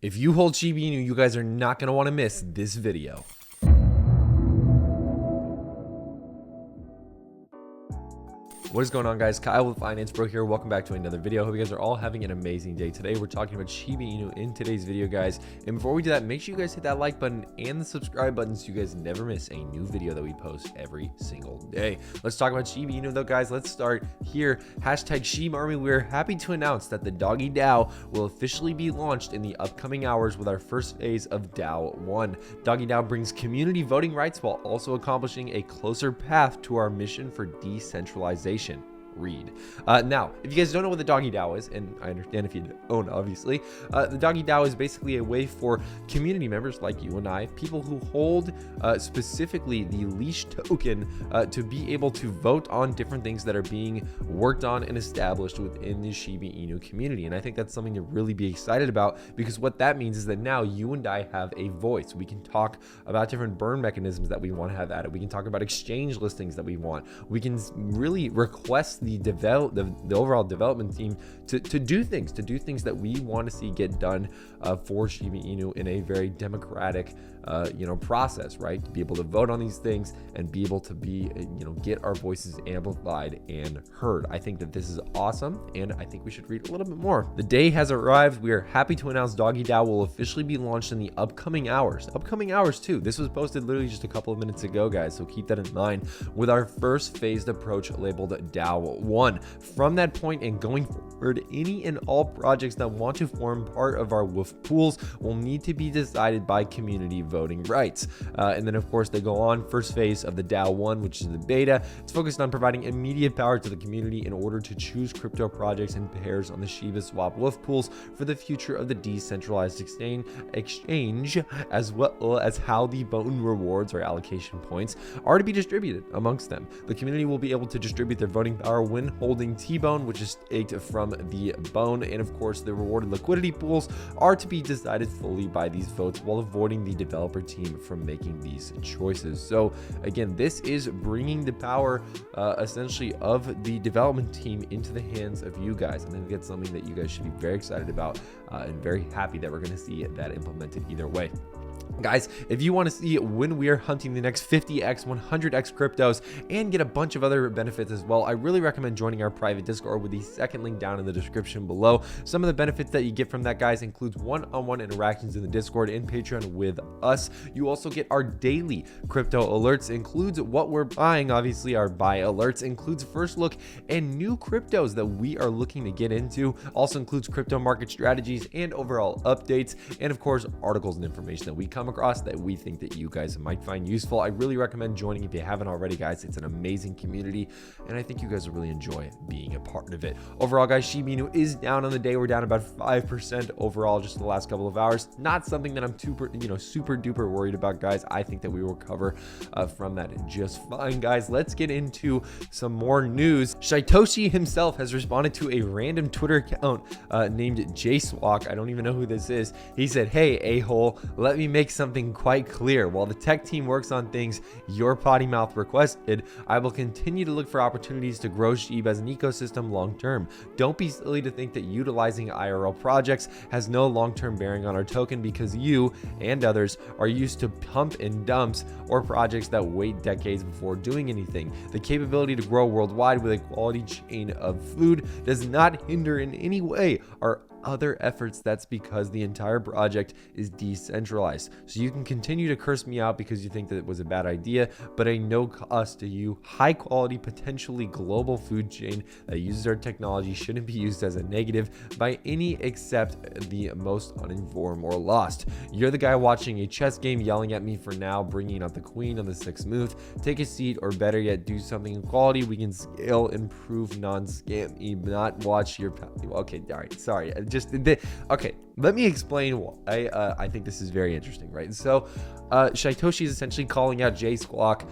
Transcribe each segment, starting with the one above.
If you hold Shiba Inu, you guys are not going to want to miss this video. What is going on, guys? Kyle with Finance Bro here. Welcome back to another video. Hope you guys are all having an amazing day. Today we're talking about Shiba Inu in today's video, guys. And before we do that, make sure you guys hit that like button and the subscribe button so you guys never miss a new video that we post every single day. Let's talk about Shiba Inu though, guys. Let's start here. Hashtag Shib Army. We're happy to announce that the Doge DAO will officially be launched in the upcoming hours with our first phase of DAO 1. Doge DAO brings community voting rights while also accomplishing a closer path to our mission for decentralization. Read. Now, if you guys don't know what the Doge DAO is, and I understand if you don't, obviously, the Doge DAO is basically a way for community members like you and I, people who hold specifically the leash token, to be able to vote on different things that are being worked on and established within the Shiba Inu community. And I think that's something to really be excited about, because what that means is that now you and I have a voice. We can talk about different burn mechanisms that we want to have added. We can talk about exchange listings that we want. We can really request the overall development team to do things that we want to see get done for Shiba Inu in a very democratic process, right? To be able to vote on these things and be able to get our voices amplified and heard. I think that this is awesome, and I think we should read a little bit more. The day has arrived. We are happy to announce Doge DAO will officially be launched in the upcoming hours. Upcoming hours too. This was posted literally just a couple of minutes ago, guys, so keep that in mind, with our first phased approach labeled DAO 1. From that point and going forward, any and all projects that want to form part of our WOOF pools will need to be decided by community voting rights. And then of course they go on. First phase of the DAO 1, which is the beta, it's focused on providing immediate power to the community in order to choose crypto projects and pairs on the Shiba Swap WOOF pools for the future of the decentralized exchange, as well as how the voting rewards or allocation points are to be distributed amongst them. The community will be able to distribute their voting power when holding T-Bone, which is staked from the bone, and of course the rewarded liquidity pools are to be decided fully by these votes while avoiding the developer team from making these choices. So again, this is bringing the power essentially of the development team into the hands of you guys. I think that's something that you guys should be very excited about and very happy that we're going to see that implemented either way. Guys, if you want to see when we are hunting the next 50x, 100x cryptos and get a bunch of other benefits as well, I really recommend joining our private Discord with the second link down in the description below. Some of the benefits that you get from that, guys, includes one-on-one interactions in the Discord and Patreon with us. You also get our daily crypto alerts, includes what we're buying, obviously our buy alerts, includes first look and new cryptos that we are looking to get into, also includes crypto market strategies and overall updates, and of course articles and information that we come across that we think that you guys might find useful. I really recommend joining if you haven't already, guys. It's an amazing community, and I think you guys will really enjoy being a part of it. Overall, guys, Shiba Inu is down on the day. We're down about 5% overall just the last couple of hours. Not something that I'm super duper worried about, guys. I think that we will recover from that just fine, guys. Let's get into some more news. Shytoshi himself has responded to a random Twitter account named JSwalk. I don't even know who this is. He said, "Hey, a-hole, let me make something quite clear. While the tech team works on things your potty mouth requested, I will continue to look for opportunities to grow Shib as an ecosystem long term. Don't be silly to think that utilizing IRL projects has no long-term bearing on our token, because you and others are used to pump and dumps or projects that wait decades before doing anything. The capability to grow worldwide with a quality chain of food does not hinder in any way our other efforts. That's because the entire project is decentralized. So you can continue to curse me out because you think that it was a bad idea, but a no cost to you, high quality, potentially global food chain that uses our technology shouldn't be used as a negative by any except the most uninformed or lost. You're the guy watching a chess game yelling at me for now bringing out the queen on the 6th move. Take a seat, or better yet, do something in quality we can scale, improve, non-scam, not watch your... Okay, all right, sorry. Okay, let me explain why I think this is very interesting, right? So Shytoshi is essentially calling out JSquawk,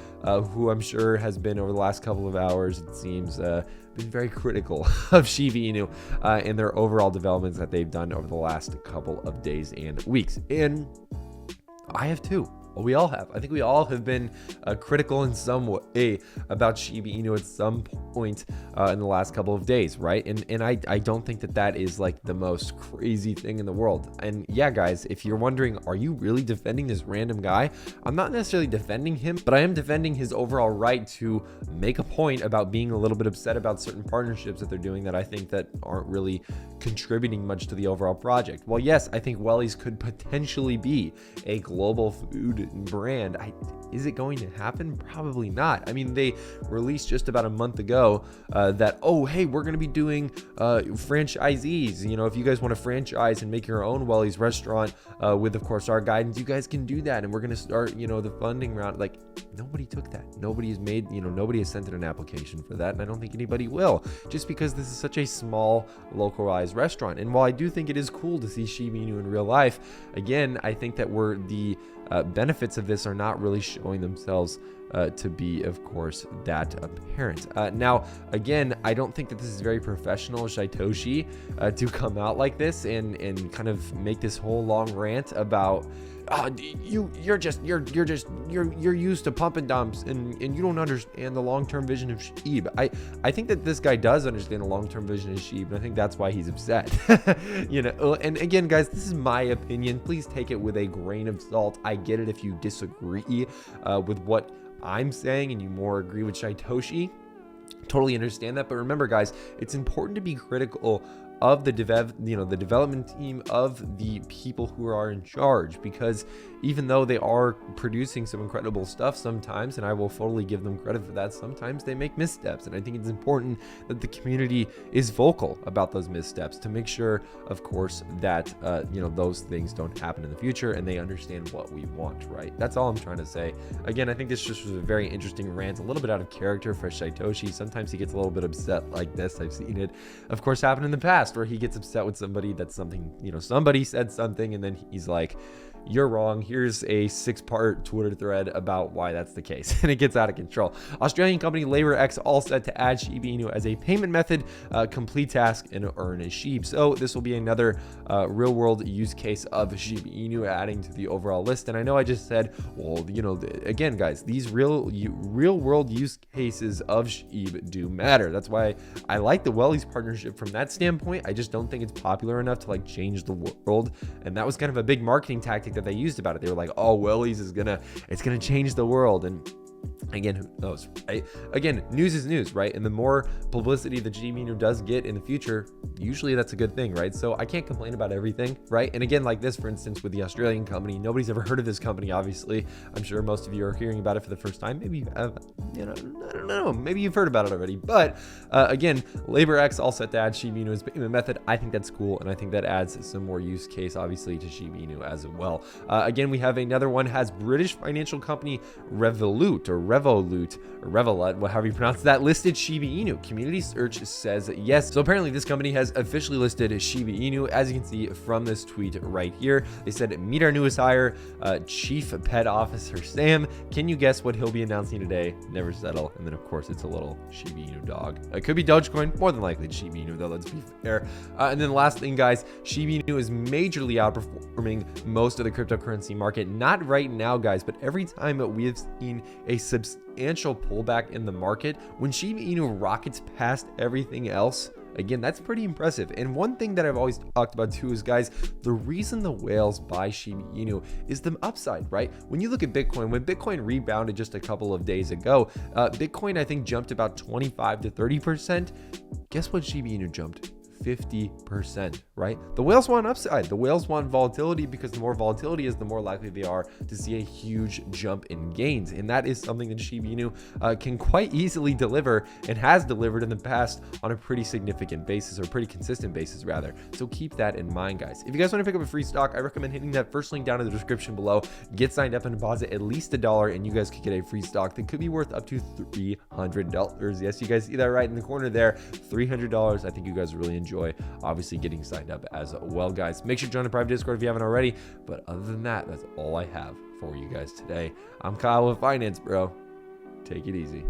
who I'm sure has been, over the last couple of hours, it seems, been very critical of Shiba Inu and their overall developments that they've done over the last couple of days and weeks. And I have too. We all have. I think we all have been critical in some way about Shiba Inu at some point in the last couple of days, right? And I don't think that is like the most crazy thing in the world. And yeah, guys, if you're wondering, are you really defending this random guy? I'm not necessarily defending him, but I am defending his overall right to make a point about being a little bit upset about certain partnerships that they're doing that I think that aren't really contributing much to the overall project. Well, yes, I think Wellies could potentially be a global food brand. Is it going to happen? Probably not. I mean, they released just about a month ago that, oh, hey, we're going to be doing franchisees. You know, if you guys want to franchise and make your own Wellies restaurant with, of course, our guidance, you guys can do that. And we're going to start, you know, the funding round. Like, nobody took that. Nobody has made, you know, nobody has sent in an application for that. And I don't think anybody will, just because this is such a small, localized restaurant. And while I do think it is cool to see Shiba Inu in real life, again, I think that the benefits of this are not really showing themselves to be, of course, that apparent. Now, again, I don't think that this is very professional Shytoshi to come out like this and kind of make this whole long rant about you're used to pump and dumps and you don't understand the long-term vision of Shib. I think that this guy does understand the long-term vision of Shib, and I think that's why he's upset. You know, and again, guys, this is my opinion. Please take it with a grain of salt. I get it if you disagree with what I'm saying and you more agree with Shytoshi. Totally understand that, but remember, guys, it's important to be critical of the development team, of the people who are in charge, because even though they are producing some incredible stuff sometimes, and I will fully give them credit for that, sometimes they make missteps. And I think it's important that the community is vocal about those missteps to make sure, of course, that those things don't happen in the future and they understand what we want, right? That's all I'm trying to say. Again, I think this just was a very interesting rant, a little bit out of character for Shytoshi. Sometimes he gets a little bit upset like this. I've seen it, of course, happen in the past, where he gets upset with somebody that's something, somebody said something and then he's like, you're wrong. Here's a 6-part Twitter thread about why that's the case. And it gets out of control. Australian company LaborX all set to add Shiba Inu as a payment method, complete task, and earn a Shib. So this will be another real world use case of Shiba Inu adding to the overall list. And I know I just said, well, again, guys, these real world use cases of Shib do matter. That's why I like the Wellies partnership from that standpoint. I just don't think it's popular enough to like change the world. And that was kind of a big marketing tactic that they used about it. They were like, oh, Wellies is gonna change the world. And again, who knows, right? Again, news is news, right? And the more publicity that Shiba Inu does get in the future, usually that's a good thing, right? So I can't complain about everything, right? And again, like this, for instance, with the Australian company, nobody's ever heard of this company, obviously. I'm sure most of you are hearing about it for the first time. Maybe you have, I don't know, maybe you've heard about it already. But again, LaborX all set to add Shiba Inu as payment method. I think that's cool, and I think that adds some more use case, obviously, to Shiba Inu as well. Again, we have another one, has British financial company Revolut, or Revolut, however you pronounce that, listed Shiba Inu. Community search says yes. So apparently this company has officially listed Shiba Inu, as you can see from this tweet right here. They said, meet our newest hire, Chief Pet Officer Sam. Can you guess what he'll be announcing today? Never settle. And then of course it's a little Shiba Inu dog. It could be Dogecoin, more than likely it's Shiba Inu though, let's be fair. And then the last thing, guys, Shiba Inu is majorly outperforming most of the cryptocurrency market. Not right now, guys, but every time that we have seen a substantial pullback in the market, when Shiba Inu rockets past everything else, again, that's pretty impressive. And one thing that I've always talked about too is, guys, the reason the whales buy Shiba Inu is the upside, right? When you look at Bitcoin, when Bitcoin rebounded just a couple of days ago, Bitcoin, I think, jumped about 25 to 30%. Guess what Shiba Inu jumped? 50%, right? The whales want upside. The whales want volatility, because the more volatility is, the more likely they are to see a huge jump in gains. And that is something that Shiba Inu can quite easily deliver, and has delivered in the past on a pretty significant basis, or pretty consistent basis rather. So keep that in mind, guys. If you guys want to pick up a free stock, I recommend hitting that first link down in the description below. Get signed up and deposit at least $1, and you guys could get a free stock that could be worth up to $300. Yes, you guys see that right in the corner there, $300. I think you guys really enjoy obviously getting signed up as well, guys. Make sure to join the private Discord if you haven't already. But other than that, that's all I have for you guys today. I'm Kyle with Finance Bro. Take it easy.